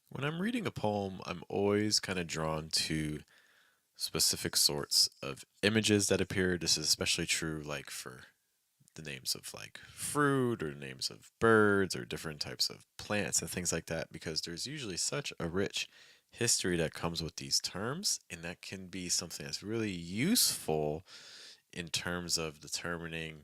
When I'm reading a poem, I'm always kind of drawn to specific sorts of images that appear. This is especially true like for the names of like fruit or names of birds or different types of plants and things like that because there's usually such a rich history that comes with these terms, and that can be something that's really useful in terms of determining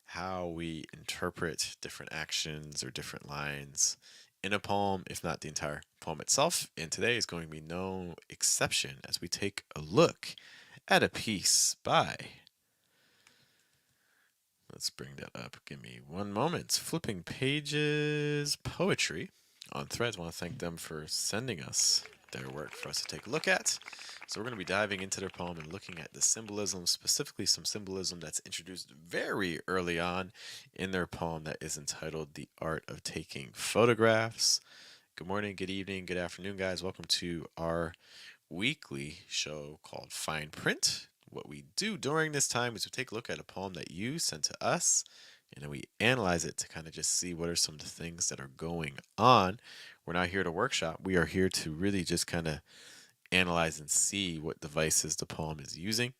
how we interpret different actions or different lines in a poem, if not the entire poem itself. And today is going to be no exception as we take a look at a piece by. Let's bring that up. Give me one moment. Flipping Pages Poetry on Threads. I want to thank them for sending us their work for us to take a look at. So we're going to be diving into their poem and looking at the symbolism, specifically some symbolism that's introduced very early on in their poem that is entitled The Art of Taking Photographs. Good morning, good evening, good afternoon, guys. Welcome to our weekly show called Fine Print. What we do during this time is we take a look at a poem that you sent to us, and then we analyze it to kind of just see what are some of the things that are going on. We're not here to workshop. We are here to really just kind of analyze and see what devices the poem is using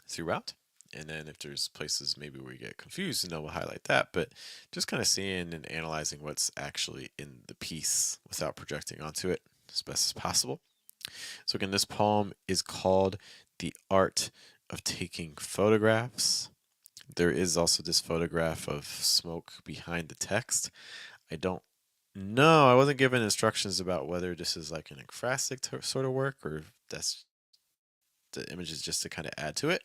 throughout. And then if there's places maybe where you get confused, we'll highlight that. But just kind of seeing and analyzing what's actually in the piece without projecting onto it as best as possible. So again, this poem is called The Art of Taking Photographs. There is also this photograph of smoke behind the text. I don't know. I wasn't given instructions about whether this is like an ekphrastic sort of work or if that's the images just to kind of add to it.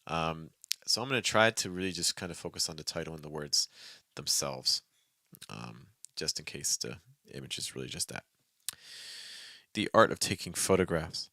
Um, so I'm going to try to really just kind of focus on the title and the words themselves, just in case the image is really just that. The Art of Taking Photographs.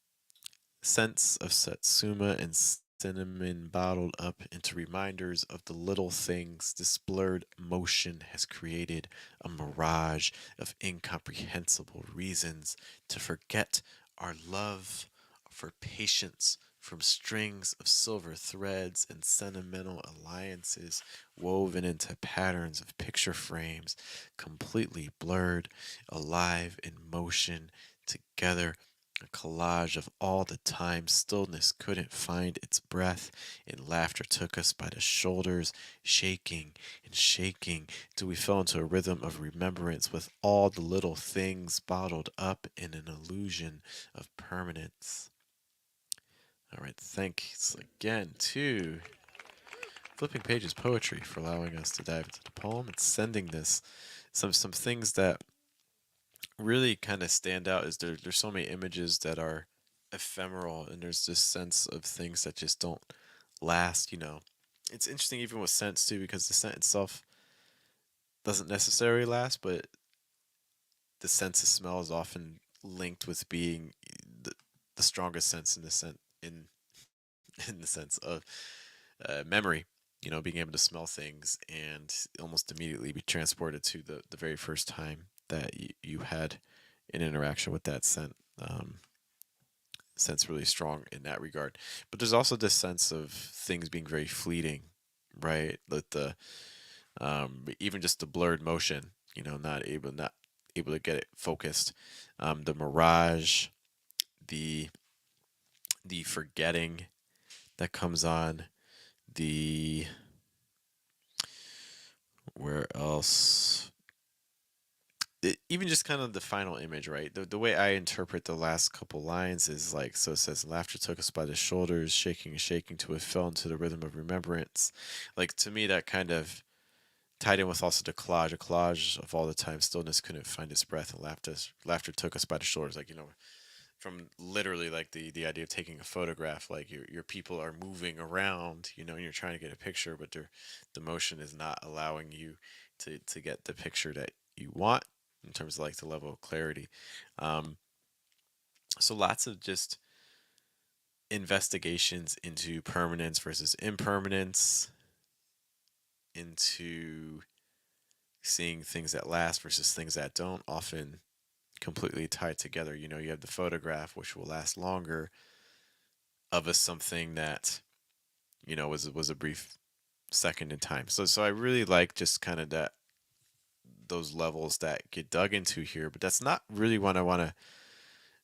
Scents of satsuma and cinnamon bottled up into reminders of the little things this blurred motion has created a mirage of incomprehensible reasons to forget our love for patience from strings of silver threads and sentimental alliances woven into patterns of picture frames, completely blurred, alive in motion, together a collage of all the time stillness couldn't find its breath, and laughter took us by the shoulders, shaking and shaking, till we fell into a rhythm of remembrance with all the little things bottled up in an illusion of permanence. All right, thanks again to Flipping Pages Poetry for allowing us to dive into the poem and sending this some things that really kind of stand out is there's so many images that are ephemeral, and there's this sense of things that just don't last. It's interesting even with scents too, because the scent itself doesn't necessarily last, but the sense of smell is often linked with being the, the strongest sense in the scent in the sense of memory. Being able to smell things and almost immediately be transported to the very first time that you had an interaction with that scent. Sense really strong in that regard. But there's also this sense of things being very fleeting, right? That the even just the blurred motion, not able to get it focused. The mirage, the the forgetting that comes on, the where else even just kind of the final image, right? The way I interpret the last couple lines is like, so it says, laughter took us by the shoulders, shaking and shaking till it fell into the rhythm of remembrance. Like, to me, that kind of tied in with also the collage, a collage of all the time stillness couldn't find its breath, and laughter took us by the shoulders. Like, from literally like the idea of taking a photograph, like your people are moving around, and you're trying to get a picture, but the motion is not allowing you to get the picture that you want in terms of like the level of clarity. Um, so lots of just investigations into permanence versus impermanence, into seeing things that last versus things that don't, often completely tied together. You have the photograph, which will last longer, of a something that was a brief second in time. So I really like just kind of those levels that get dug into here, but that's not really what I want to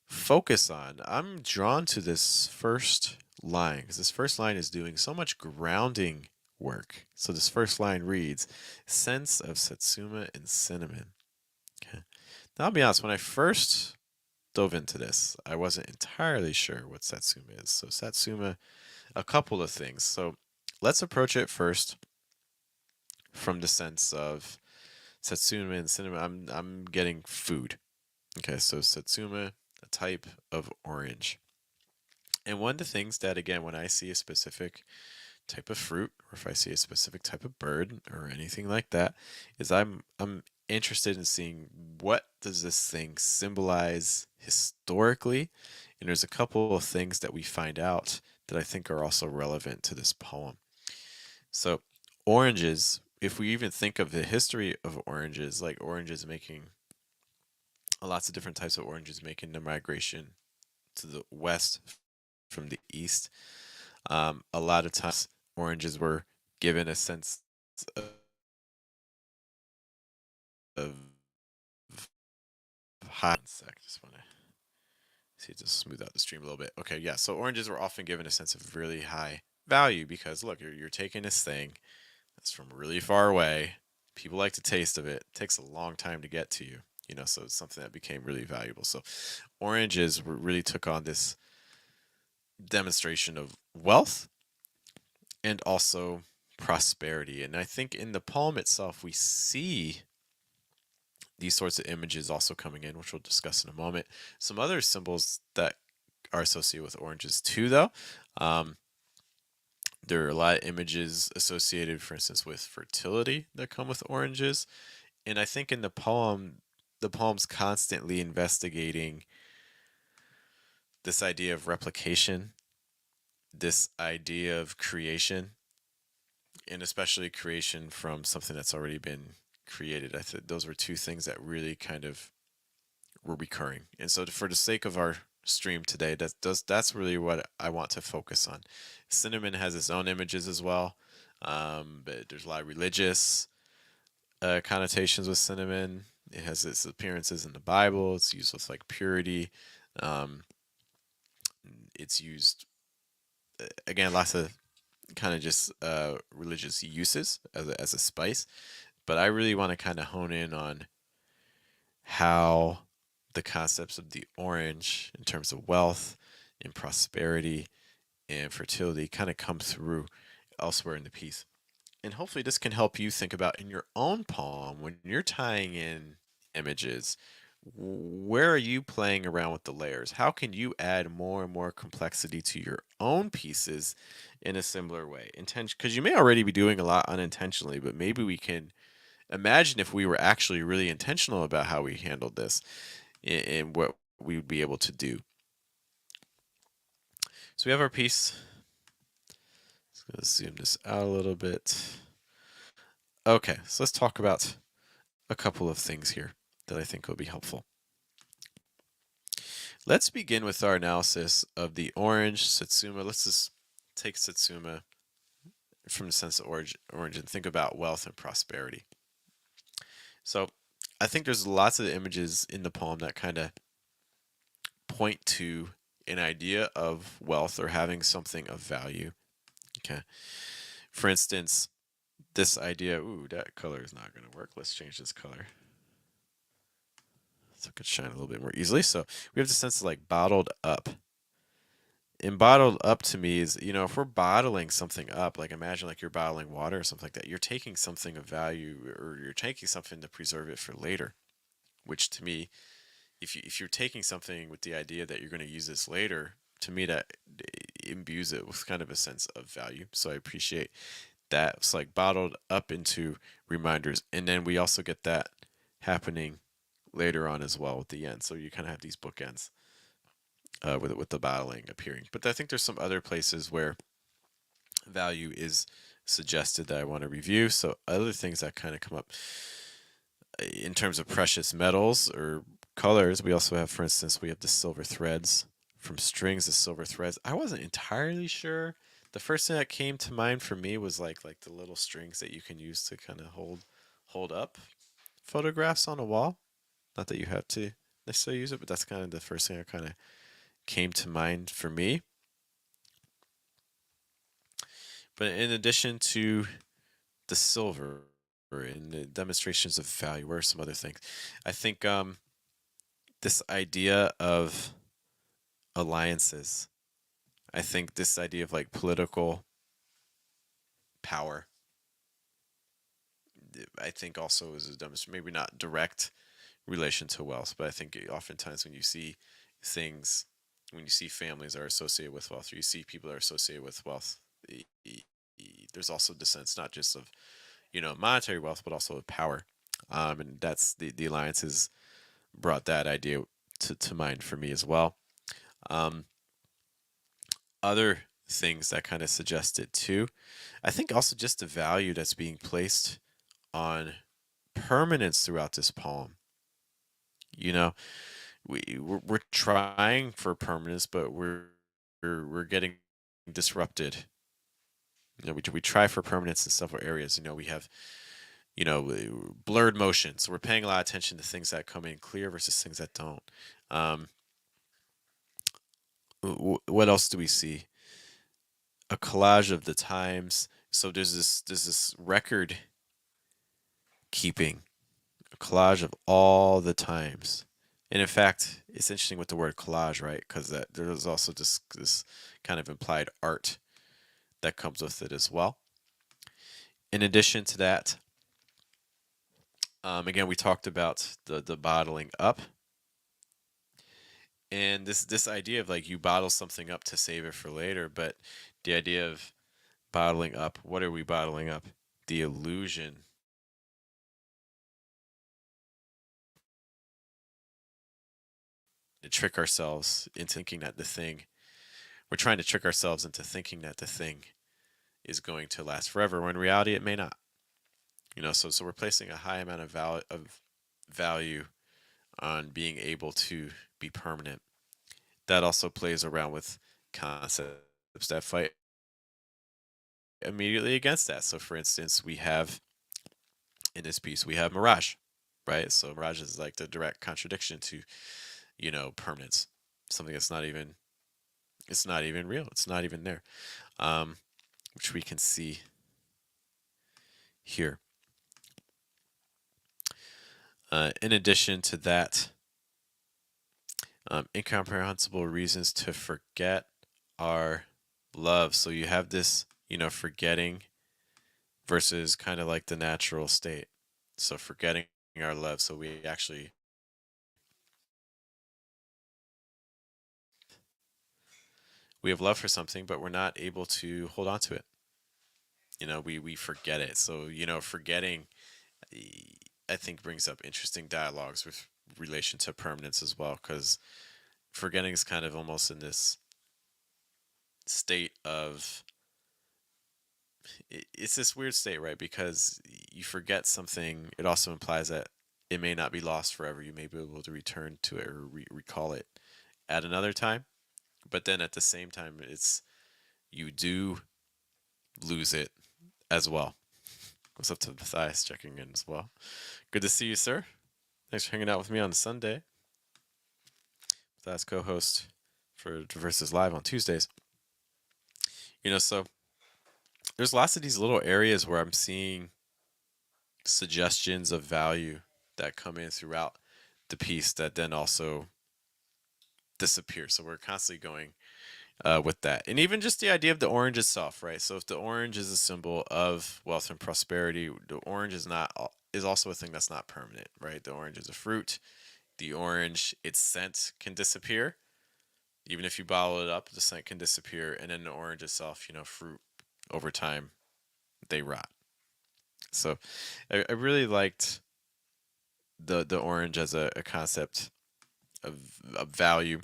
focus on. I'm drawn to this first line because this first line is doing so much grounding work. So this first line reads, "Sense of Satsuma and cinnamon." Okay. Now I'll be honest, when I first dove into this, I wasn't entirely sure what Satsuma is. So Satsuma, a couple of things. So let's approach it first from the sense of Satsuma and cinnamon. I'm getting food. Okay, so Satsuma, a type of orange. And one of the things that, again, when I see a specific type of fruit, or if I see a specific type of bird, or anything like that, is I'm interested in seeing what does this thing symbolize historically. And there's a couple of things that we find out that I think are also relevant to this poem. So oranges, if we even think of the history of oranges, like oranges making lots of different types of oranges making the migration to the west from the east. A lot of times, oranges were given a sense of high. Just want to see to smooth out the stream a little bit. Okay, yeah. So oranges were often given a sense of really high value because look, you're taking this thing that's from really far away. People like the taste of it. It takes a long time to get to you. So it's something that became really valuable. So oranges really took on this demonstration of wealth and also prosperity. And I think in the poem itself, we see these sorts of images also coming in, which we'll discuss in a moment. Some other symbols that are associated with oranges too, though. Um, there are a lot of images associated, for instance, with fertility that come with oranges. And I think in the poem's constantly investigating this idea of replication, this idea of creation, and especially creation from something that's already been created. I think those were two things that really kind of were recurring. And so, for the sake of our stream today, that's really what I want to focus on. Cinnamon has its own images as well, but there's a lot of religious connotations with cinnamon. It has its appearances in the Bible. It's used with like purity. Um, it's used again, lots of kind of just religious uses as a spice. But I really want to kind of hone in on how the concepts of the orange in terms of wealth and prosperity and fertility kind of come through elsewhere in the piece. And hopefully this can help you think about in your own poem when you're tying in images, where are you playing around with the layers? How can you add more and more complexity to your own pieces in a similar way? Because you may already be doing a lot unintentionally, but maybe we can imagine if we were actually really intentional about how we handled this and what we would be able to do. So we have our piece. Let's zoom this out a little bit. Okay, so let's talk about a couple of things here that I think will be helpful. Let's begin with our analysis of the orange Satsuma. Let's just take Satsuma from the sense of orange and think about wealth and prosperity. So I think there's lots of images in the poem that kind of point to an idea of wealth or having something of value. Okay. For instance, this idea, ooh, that color is not going to work. Let's change this color so it could shine a little bit more easily. So we have the sense of like bottled up. And bottled up to me is, if we're bottling something up, like imagine like you're bottling water or something like that, you're taking something of value or you're taking something to preserve it for later, which to me, if you're taking something with the idea that you're going to use this later, to me that imbues it with kind of a sense of value. So I appreciate that. It's like bottled up into reminders. And then we also get that happening later on as well with the end. So you kind of have these bookends with the bottling appearing. But I think there's some other places where value is suggested that I want to review. So other things that kind of come up in terms of precious metals or colors, we also have, for instance, we have the silver threads from strings to silver threads. I wasn't entirely sure. The first thing that came to mind for me was like the little strings that you can use to kind of hold up. photographs on a wall. Not that you have to necessarily use it, but that's kind of the first thing that kind of came to mind for me. But in addition to the silver and the demonstrations of value, what are some other things? I think this idea of alliances. I think this idea of like political power, I think also is a demonstration, maybe not direct relation to wealth, but I think oftentimes when you see things, when you see families are associated with wealth, or you see people that are associated with wealth, there's also descents not just of monetary wealth, but also of power, and that's the alliances brought that idea to mind for me as well. Um, Other things that kind of suggest it too, I think also just the value that's being placed on permanence throughout this poem. You know, we're trying for permanence, but we're getting disrupted. We try for permanence in several areas. We have blurred motion, so we're paying a lot of attention to things that come in clear versus things that don't. Um, what else do we see? A collage of the times. So there's this record keeping, a collage of all the times. And in fact, it's interesting with the word collage, right? Because that there's also this kind of implied art that comes with it as well. In addition to that, again, we talked about the bottling up, and this idea of like you bottle something up to save it for later, but the idea of bottling up, what are we bottling up? The illusion to trick ourselves into thinking that the thing we're trying to trick ourselves into thinking that the thing is going to last forever when in reality it may not. So we're placing a high amount of value on being able to be permanent. That also plays around with concepts that fight immediately against that. So for instance, we have in this piece we have mirage, right? So mirage is like the direct contradiction to permanence, something that's not even it's not even real, it's not even there, um, which we can see here. In addition to that, incomprehensible reasons to forget our love. So you have this, forgetting versus kind of like the natural state. So forgetting our love. So we have love for something, but we're not able to hold on to it. We forget it. So forgetting, eh, I think brings up interesting dialogues with relation to permanence as well, because forgetting is kind of almost in this state of it's this weird state, right? Because you forget something, it also implies that it may not be lost forever. You may be able to return to it or recall it at another time. But then at the same time, it's you do lose it as well. Goes up to Matthias checking in as well. Good to see you, sir. Thanks for hanging out with me on Sunday. Matthias, co-host for Versus Live on Tuesdays. So there's lots of these little areas where I'm seeing suggestions of value that come in throughout the piece that then also disappear. So we're constantly going with that. And even just the idea of the orange itself, right? So if the orange is a symbol of wealth and prosperity, the orange is also a thing that's not permanent, right? The orange is a fruit. The orange, its scent can disappear. Even if you bottle it up, the scent can disappear. And then the orange itself, fruit over time, they rot. So I really liked the orange as a concept of value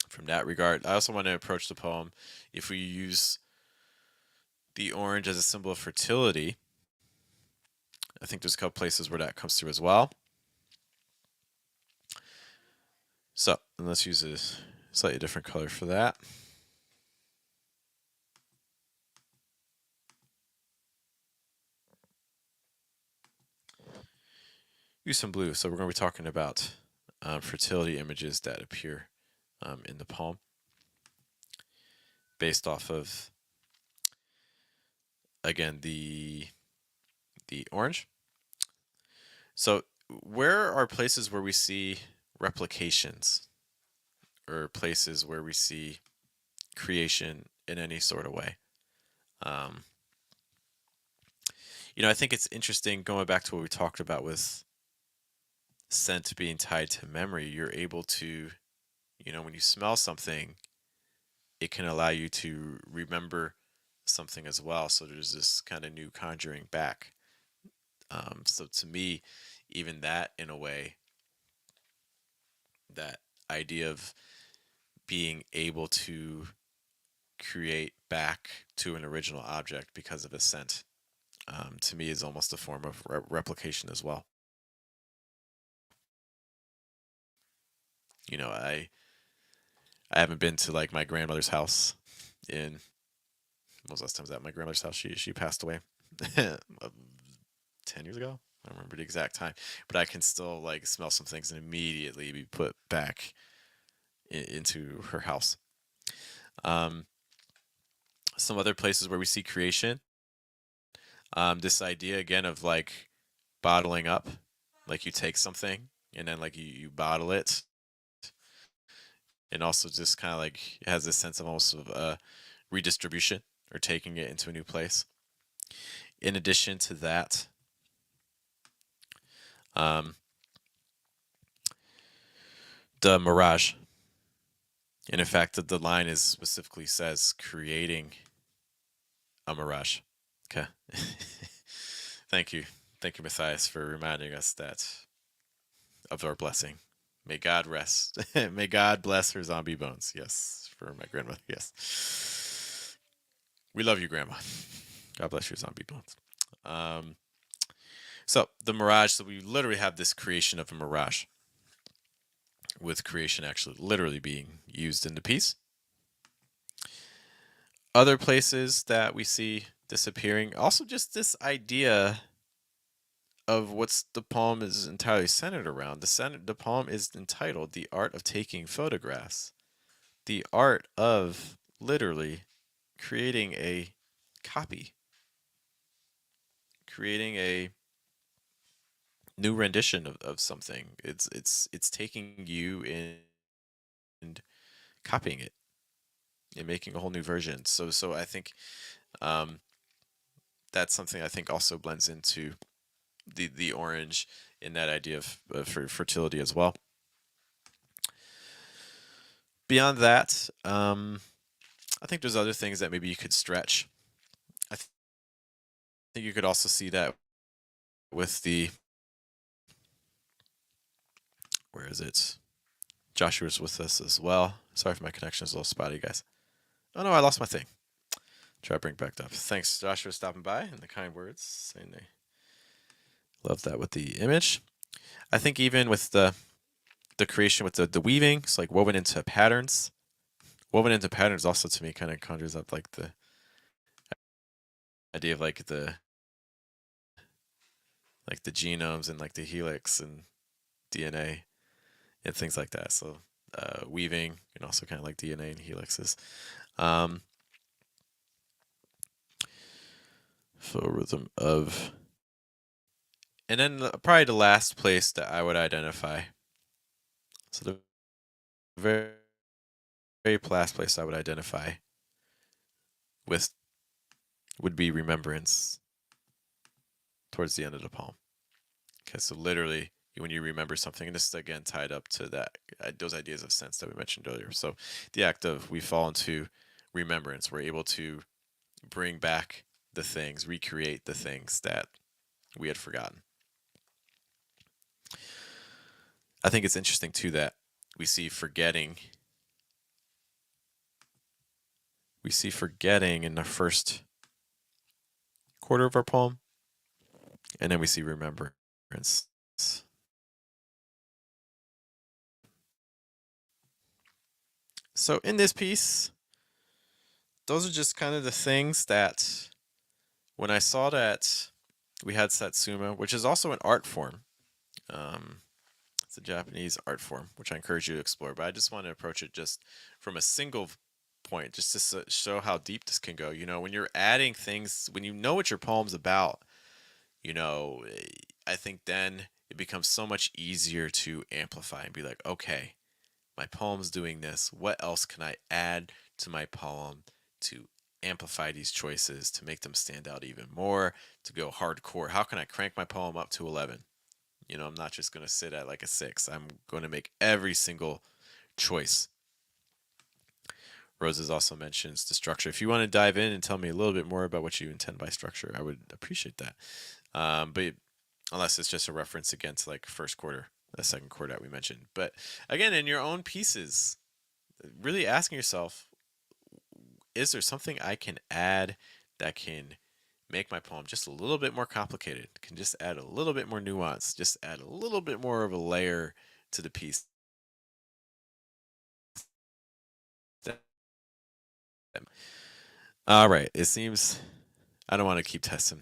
from that regard. I also want to approach the poem if we use the orange as a symbol of fertility. I think there's a couple places where that comes through as well. So, and let's use a slightly different color for that. use some blue. So we're going to be talking about fertility images that appear in the poem based off of, again, the orange. So where are places where we see replications or places where we see creation in any sort of way? Um, I think it's interesting going back to what we talked about with scent being tied to memory. You're able to, when you smell something, it can allow you to remember something as well. So there's this kind of new conjuring back. So to me, even that in a way, that idea of being able to create back to an original object because of a scent, to me is almost a form of replication as well. I haven't been to like my grandmother's house in, when was the last time I was at my grandmother's house? She passed away 10 years ago. I don't remember the exact time, but I can still like smell some things and immediately be put back into her house. Um, some other places where we see creation, this idea again of like bottling up, like you take something and then like you bottle it, and also just kind of like it has this sense of almost of redistribution or taking it into a new place. In addition to that, um, the mirage. And in fact, the line is specifically says creating a mirage. Okay. Thank you. Thank you, Matthias, for reminding us that of our blessing. May God rest. May God bless her zombie bones. Yes, for my grandmother. Yes. We love you, Grandma. God bless your zombie bones. Um, so the mirage, so we literally have this creation of a mirage, with creation actually literally being used in the piece. Other places that we see disappearing, also just this idea of what's the poem is entirely centered around. The poem is entitled "The Art of Taking Photographs," the art of literally creating a copy, creating a new rendition of something. It's taking you and copying it and making a whole new version. So I think um, that's something I think also blends into the orange in that idea of fertility as well. Beyond that, I think there's other things that maybe you could stretch. I think you could also see that with the, where is it? Joshua's with us as well. Sorry if my connection is a little spotty, guys. Oh no, I lost my thing. Try to bring it back up. Thanks, Joshua, stopping by and the kind words, saying they love that with the image. I think even with the creation with the weaving, it's like woven into patterns. Woven into patterns also to me kind of conjures up like the idea of like the genomes and like the helix and DNA and things like that. So weaving and also kind of like DNA and helixes. Um, rhythm of, and then probably the last place that I would identify. So the very very last place I would identify with would be remembrance towards the end of the poem. Okay, so literally when you remember something, and this is again tied up to that those ideas of sense that we mentioned earlier. So the act of we fall into remembrance, we're able to bring back the things, recreate the things that we had forgotten. I think it's interesting too that we see forgetting. We see forgetting in the first quarter of our poem, and then we see remembrance. So in this piece, those are just kind of the things that when I saw that we had Satsuma, which is also an art form, Um, it's a Japanese art form, which I encourage you to explore. But I just want to approach it just from a single point, just to show how deep this can go. When you're adding things, when you know what your poem's about, I think then it becomes so much easier to amplify and be like, okay, my poem's doing this. What else can I add to my poem to amplify these choices, to make them stand out even more, to go hardcore? How can I crank my poem up to 11? I'm not just going to sit at like a 6. I'm going to make every single choice. Roses also mentions the structure. If you want to dive in and tell me a little bit more about what you intend by structure, I would appreciate that. But unless it's just a reference again to like first quarter, the second quarter that we mentioned. But again, in your own pieces, really asking yourself, is there something I can add that can make my poem just a little bit more complicated? Can just add a little bit more nuance, just add a little bit more of a layer to the piece. All right, it seems I don't want to keep testing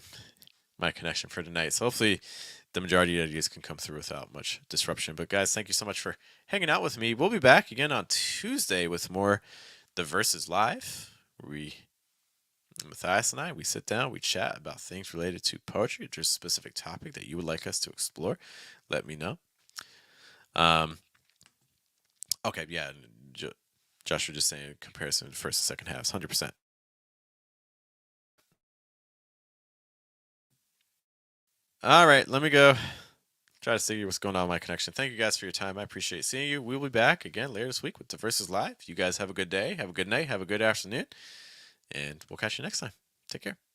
my connection for tonight. So hopefully the majority of ideas can come through without much disruption. But guys, thank you so much for hanging out with me. We'll be back again on Tuesday with more The Verses Live. Matthias and I, we sit down, we chat about things related to poetry. If there's a specific topic that you would like us to explore, let me know. Okay, yeah. Josh was just saying comparison to first and second halves, 100%. All right, let me go try to see what's going on with my connection. Thank you guys for your time. I appreciate seeing you. We'll be back again later this week with The Verses Live. You guys have a good day, have a good night, have a good afternoon, and we'll catch you next time. Take care.